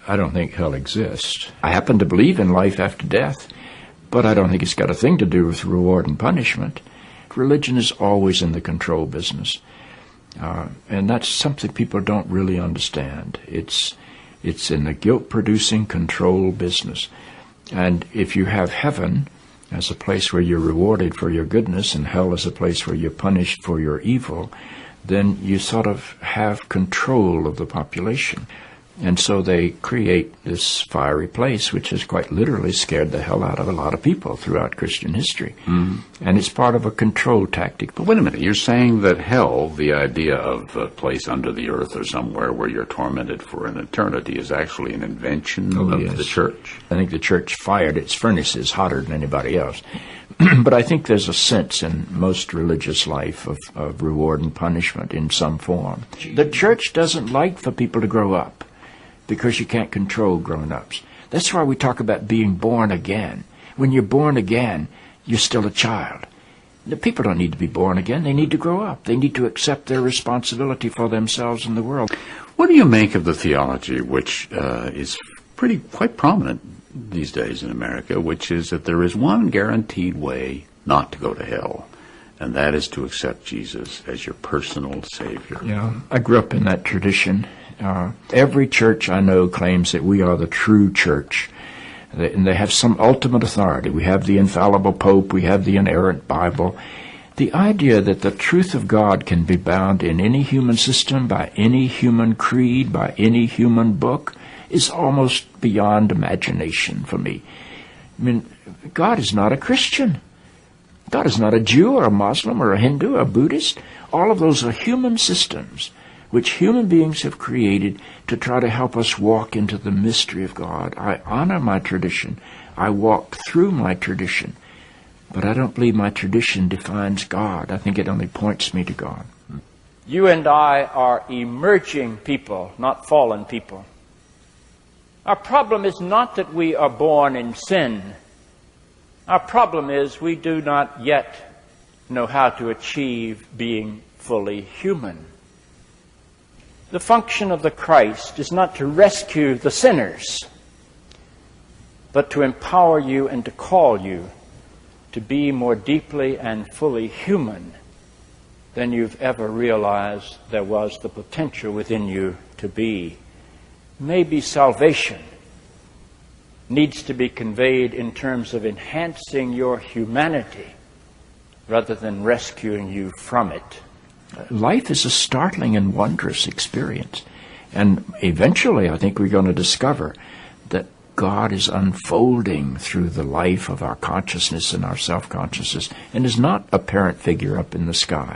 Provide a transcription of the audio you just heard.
I don't think hell exists. I happen to believe in life after death, but I don't think it's got a thing to do with reward and punishment. Religion is always in the control business. And that's something people don't really understand. It's in the guilt-producing control business. And if you have heaven as a place where you're rewarded for your goodness and hell as a place where you're punished for your evil, then you sort of have control of the population. And so they create this fiery place, which has quite literally scared the hell out of a lot of people throughout Christian history. And it's part of a control tactic. But wait a minute, you're saying that hell, the idea of a place under the earth or somewhere where you're tormented for an eternity, is actually an invention of the church? I think the church fired its furnaces hotter than anybody else. But I think there's a sense in most religious life of reward and punishment in some form. The church doesn't like for people to grow up, because you can't control grown-ups. That's why we talk about being born again. When you're born again, you're still a child. The people don't need to be born again. They need to grow up. They need to accept their responsibility for themselves and the world. What do you make of the theology, which is quite prominent these days in America, which is that there is one guaranteed way not to go to hell, and that is to accept Jesus as your personal Savior? Yeah, I grew up in that tradition. Every church I know claims that we are the true church, and they have some ultimate authority. We have the infallible Pope, we have the inerrant Bible. The idea that the truth of God can be bound in any human system, by any human creed, by any human book, is almost beyond imagination for me. I mean, God is not a Christian. God is not a Jew or a Muslim or a Hindu or a Buddhist. All of those are human systems which human beings have created to try to help us walk into the mystery of God. I honor my tradition. I walk through my tradition. But I don't believe my tradition defines God. I think it only points me to God. You and I are emerging people, not fallen people. Our problem is not that we are born in sin. Our problem is we do not yet know how to achieve being fully human. The function of the Christ is not to rescue the sinners, but to empower you and to call you to be more deeply and fully human than you've ever realized there was the potential within you to be. Maybe salvation needs to be conveyed in terms of enhancing your humanity rather than rescuing you from it. Life is a startling and wondrous experience. And eventually, I think we're going to discover that God is unfolding through the life of our consciousness and our self-consciousness and is not a parent figure up in the sky.